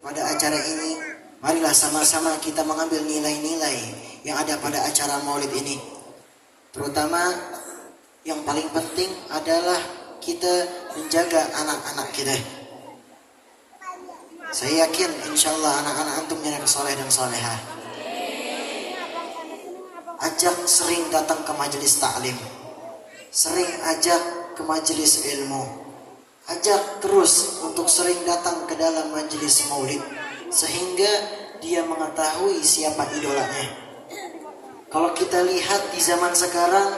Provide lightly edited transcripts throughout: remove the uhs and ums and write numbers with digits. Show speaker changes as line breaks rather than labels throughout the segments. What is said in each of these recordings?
pada acara ini, marilah sama-sama kita mengambil nilai-nilai yang ada pada acara maulid ini. Terutama yang paling penting adalah kita menjaga anak-anak kita. Saya yakin insya Allah anak-anak antum yang soleh dan solehah. Ajak sering datang ke majelis taklim, sering ajak ke majelis ilmu, ajak terus untuk sering datang ke dalam majelis maulid, sehingga dia mengetahui siapa idolanya. Kalau kita lihat di zaman sekarang,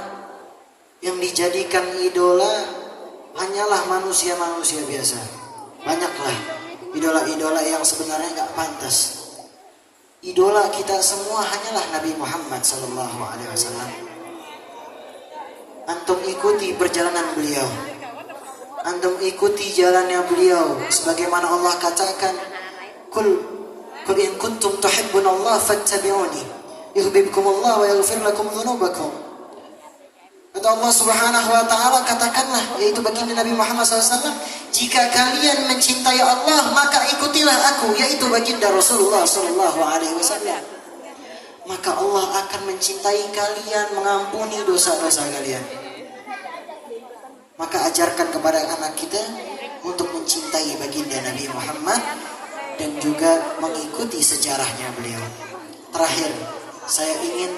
yang dijadikan idola hanyalah manusia-manusia biasa. Banyaklah idola-idola yang sebenarnya gak pantas. Idola kita semua hanyalah Nabi Muhammad SAW. Antum ikuti perjalanan beliau, antum ikuti jalannya beliau, sebagaimana Allah katakan, Qul in kuntum tuhibbunallah fattabi'uni yuhibbukumullah wa yaghfir lakum dzunubakum. Kata Allah Subhanahu wa taala, katakanlah, yaitu baginda Nabi Muhammad SAW, jika kalian mencintai Allah maka ikutilah aku, yaitu baginda Rasulullah SAW. Maka Allah akan mencintai kalian, mengampuni dosa-dosa kalian. Maka ajarkan kepada anak kita untuk mencintai baginda Nabi Muhammad dan juga mengikuti sejarahnya beliau. Terakhir, saya ingin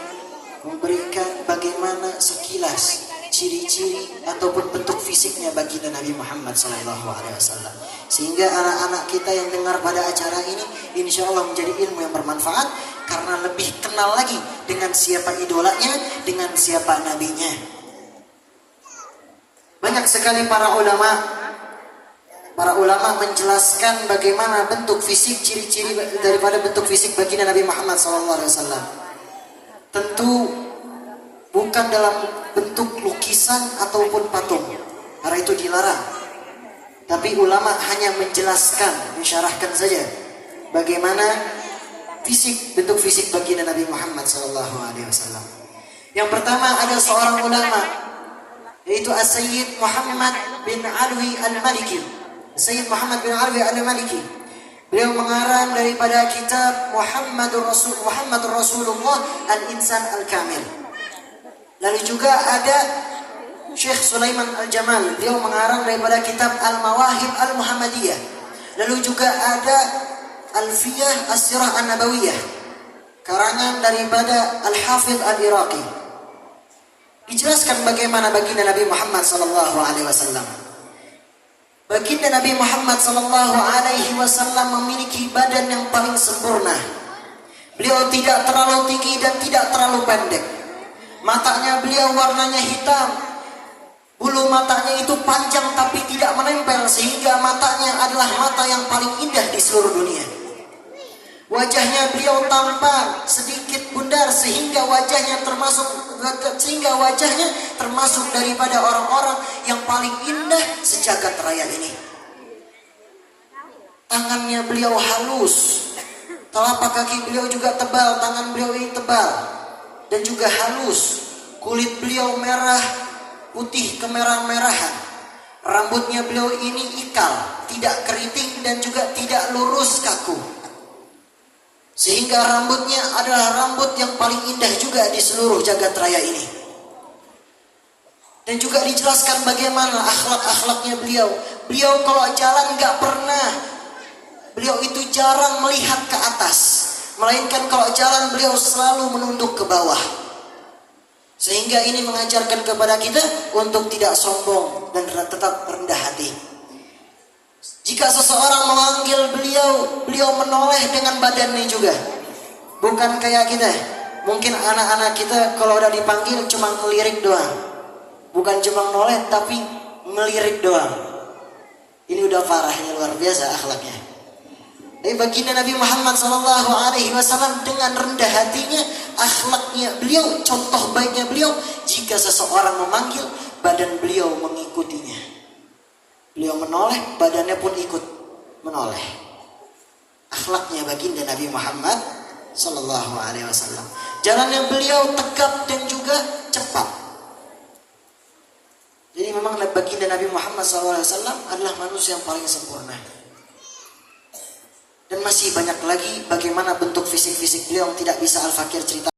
memberikan bagaimana sekilas ciri-ciri ataupun bentuk fisiknya baginda Nabi Muhammad SAW, sehingga anak-anak kita yang dengar pada acara ini insya Allah menjadi ilmu yang bermanfaat, karena lebih kenal lagi dengan siapa idolanya, dengan siapa nabinya. Banyak sekali para ulama menjelaskan bagaimana bentuk fisik, ciri-ciri daripada bentuk fisik baginda Nabi Muhammad SAW. Tentu bukan dalam bentuk lukisan ataupun patung, karena itu dilarang. Tapi ulama hanya menjelaskan, mensyarahkan saja bagaimana bentuk fisik baginda Nabi Muhammad SAW. Yang pertama ada seorang ulama, yaitu As-Sayyid Muhammad bin Alwi Al-Maliki. Sayyid Muhammad bin Alwi Al-Maliki. Beliau mengarang daripada kitab Muhammadur Rasulullah Al-Insan Al-Kamil. Lalu juga ada Syekh Sulaiman Al-Jamal. Beliau mengarang daripada kitab Al-Mawahib Al-Muhammadiyah. Lalu juga ada Alfiyah As-Sirah An-Nabawiyah, karangan daripada Al-Hafidh Al-Iraqi. Dijelaskan bagaimana baginda Nabi Muhammad SAW. Baginda Nabi Muhammad SAW memiliki badan yang paling sempurna. Beliau tidak terlalu tinggi dan tidak terlalu pendek. Matanya beliau warnanya hitam. Bulu matanya itu panjang tapi tidak menempel, sehingga matanya adalah mata yang paling indah di seluruh dunia. Wajahnya beliau tampan, sedikit bundar, sehingga wajahnya termasuk daripada orang-orang yang paling indah sejagat raya ini. Tangannya beliau halus, telapak kaki beliau juga tebal, tangan beliau ini tebal dan juga halus. Kulit beliau merah, putih kemerah-merahan. Rambutnya beliau ini ikal, tidak keriting dan juga tidak lurus kaku. Sehingga rambutnya adalah rambut yang paling indah juga di seluruh jagat raya ini. Dan juga dijelaskan bagaimana akhlak-akhlaknya beliau. Beliau kalau jalan beliau itu jarang melihat ke atas, melainkan kalau jalan beliau selalu menunduk ke bawah. Sehingga ini mengajarkan kepada kita untuk tidak sombong dan tetap rendah hati. Jika seseorang memanggil beliau menoleh dengan badannya juga. Bukan kayak kita. Mungkin anak-anak kita kalau udah dipanggil cuma ngelirik doang. Bukan cuma noleh tapi ngelirik doang. Ini udah parahnya, luar biasa akhlaknya. Tapi baginda Nabi Muhammad SAW dengan rendah hatinya, akhlaknya beliau, contoh baiknya beliau, jika seseorang memanggil, badan beliau mengikutinya. Beliau menoleh, badannya pun ikut menoleh. Akhlaknya baginda Nabi Muhammad SAW. Jalannya beliau tegap dan juga cepat. Jadi memang baginda Nabi Muhammad SAW adalah manusia yang paling sempurna. Dan masih banyak lagi bagaimana bentuk fisik-fisik beliau yang tidak bisa Al-Fakir cerita.